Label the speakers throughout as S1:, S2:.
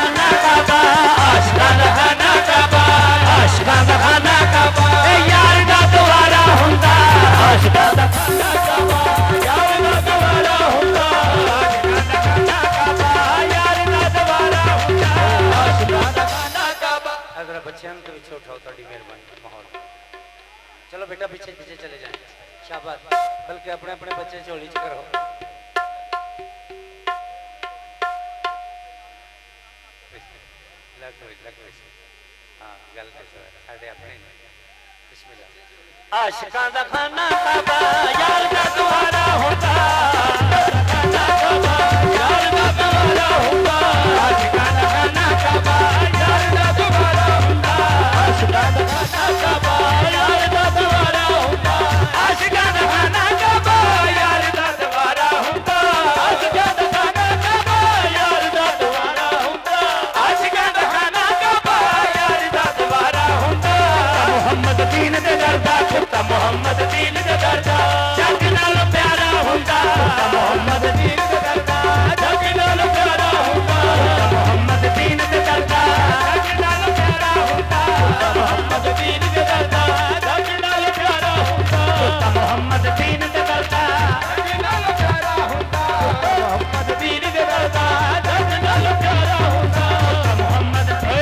S1: खाना काबा आशिकां दा खाना काबा आशिकां दा खाना काबा यार दा द्वारा हुंदा आशिकां दा खाना काबा यार दा द्वारा हुंदा आशिकां दा खाना काबा यार दा द्वारा हुंदा आशिकां दा खाना काबा। अगर बच्चों के पीछे उठाओ थोड़ी मेहरबानी माहौल। चलो बेटा पीछे पीछे चले जाएं शाबाश बल्कि अपने अपने बच्चे झोली च करो। आशिकां दा खाना काबा यार दा द्वारा हुंदा यार दा द्वारा हुंदा आशिकां दा खाना काबा यार दा द्वारा हुंदा आशिकां दा खाना काबा यार दा द्वारा हुंदा आशिकां दा खाना काबा यार दा द्वारा हुंदा आशिकां दा खाना काबा यार दा द्वारा हुंदा आशिकां दा खाना काबा यार दा द्वारा हुंदा। मोहम्मद दीन दे दरदा कुत्ता मोहम्मद दीन दे दरदा जग नाल प्यारा हुंदा मोहम्मद दीन दे दरदा जग नाल प्यारा हुंदा मोहम्मद दीन दे दरदा जग नाल प्यारा हुंदा मोहम्मद दीन दे दरदा जग नाल प्यारा हुंदा मोहम्मद दीन दे दरदा जग नाल प्यारा हुंदा मोहम्मद दीन दे दरदा जग नाल प्यारा हुंदा मोहम्मद दीन दे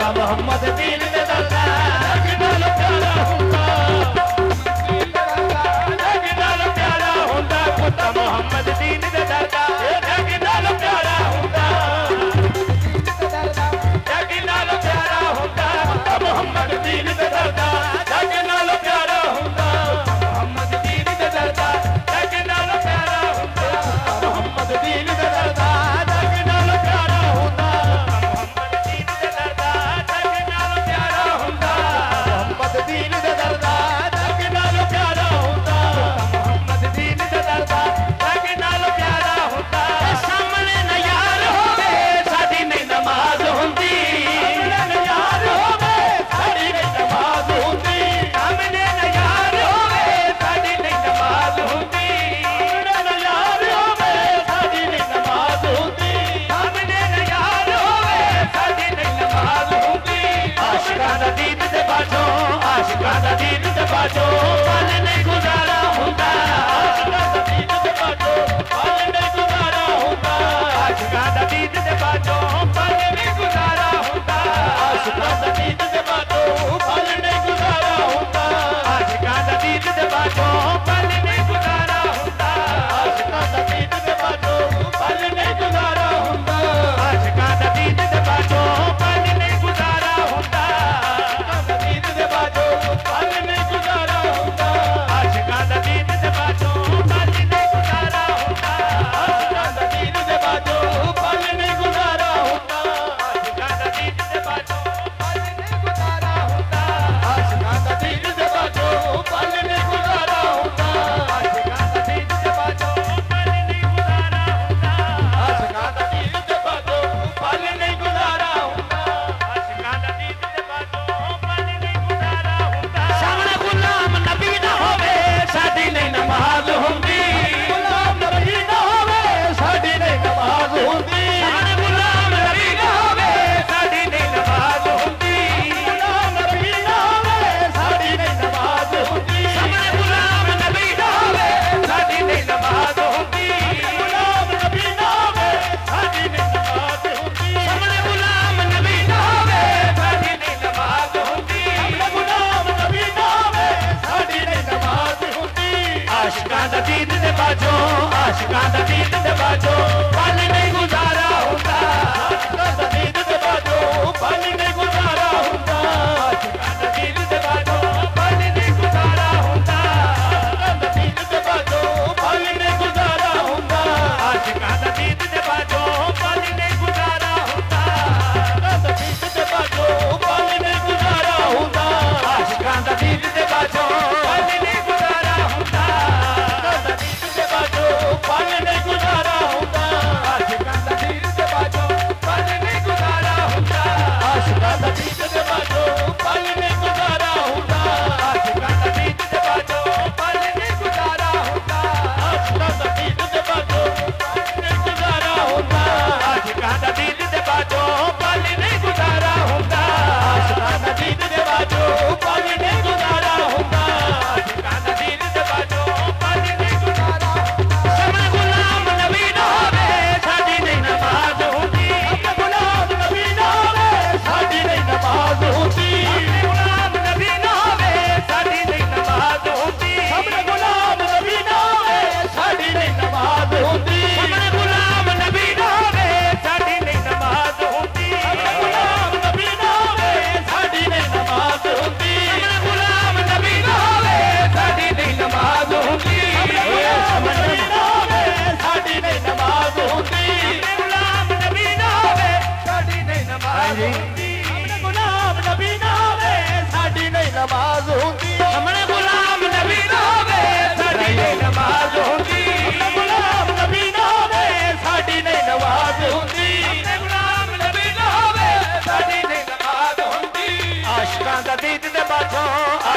S1: दरदा मोहम्मद दीन दे दरदा जग नाल प्यारा हुंदा जग नाल प्यारा हुंदा पुत्ता मोहम्मद दीन दे दरदा जग नाल प्यारा हुंदा जग नाल प्यारा हुंदा पुत्ता मोहम्मद दीन दे दरदा जग नाल प्यारा हुंदा मोहम्मद दीन दे दरदा जग नाल प्यारा हुंदा मोहम्मद दीन दे दरदा जग नाल प्यारा हुंदा मोहम्मद दीन दे दरदा जग नाल प्यारा हुंदा मोहम्मद दीन दे दरदा जग नाल प्यारा हुंदा मोहम्मद दीन दे दरदा जग नाल प्यारा हुंदा। सामने न यार होवे साडी नहीं नमाज हुंदी सामने न यार होवे साडी नहीं नमाज हुंदी सामने न यार होवे साडी नहीं नमाज हुंदी सामने न यार होवे साडी नहीं नमाज हुंदी सामने न यार होवे साडी नहीं नमाज हुंदी। आशिकां दा दीन ते बाजो आशिकां दा दीन ते बाजो पल नहीं गुजारा हुंदा आशिकां दा दीन ते बाजो पल नहीं गुजारा हुंदा आशिकां दा दीन ते बाजो पल नहीं गुजारा हुंदा आशिकां दा दीन ते बाजो पल नहीं गुजारा हुंदा आशिकां दा दीन ते बाजो पल नहीं गुजारा हुंदा आशिकां दा दीन ते बाजो पल नहीं गुजारा हुंदा आशिकां दा दीन ते बाजो पल नहीं गुजारा हुंदा आशिकां दा दीन ते बाजो पल नहीं गुजारा हुंदा आशिकां दा दीन ते बाजो पल नहीं गुजारा हुंदा आशिकां दा दीन ते बाजो पल नहीं गुजारा हुंदा आशिकां दा दीन ते बाजो पल नहीं गुजारा हुंदा आशिकां दा दीन ते बाजो पल नहीं गुजारा हुंदा आशिकां दा दीन ते बाजो पल नहीं गुजारा हुंदा आशिकां दा दीन ते बाजो पल नहीं गुजारा हुंदा आशिकां दा दीन ते बाजो पल नहीं गुजारा हुंदा। सामने गुलाम नबी ना होवे साडी नहीं नमाज हुंदी गुलाम नबी ना होवे साडी नहीं नमाज हुंदी सामने गुलाम नबी ना होवे साडी नहीं नमाज हुंदी गुलाम नबी ना होवे साडी नहीं नमाज हुंदी सामने गुलाम नबी ना होवे साडी नहीं नमाज हुंदी गुलाम नबी ना होवे साडी नहीं नमाज हुंदी सामने गुलाम नबी ना होवे साडी नहीं नमाज हुंदी सामने गुलाम नबी ना होवे साडी नहीं नमाज हुंदी। आशिकां दा दीन ते बाजो आशिकां दा दीन ते बाजो पल नहीं गुजारा हुंदा आशिकां दा दीन ते बाजो पल नहीं गुजारा हुंदा आशिकां दा दीन ते बाजो पल नहीं गुजारा हुंदा आशिकां दा दीन ते बाजो पल नहीं गुजारा हुंदा आशिकां दा दीन ते बाजो पल नहीं गुजारा हुंदा आशिकां दा दीन ते बाजो पल नहीं गुजारा हुंदा आशिकां दा दीन ते बाजो पल नहीं गुजारा हुंदा आशिकां दा दीन ते बाजो पल नहीं गुजारा हुंदा आशिकां दा दीन ते बाजो पल नहीं गुजारा हुंदा आशिकां दा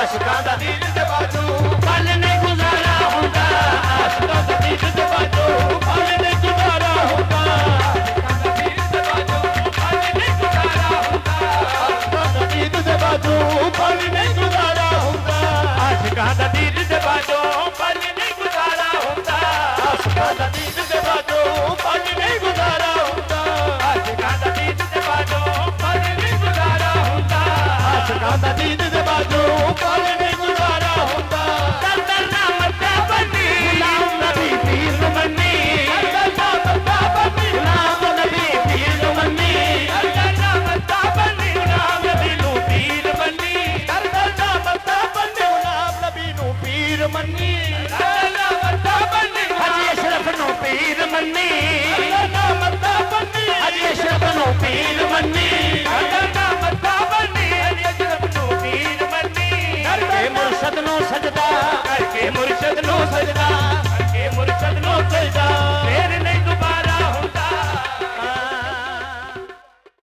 S1: ਆਸ਼ਿਕਾਂ ਦਾ ਦੀਨ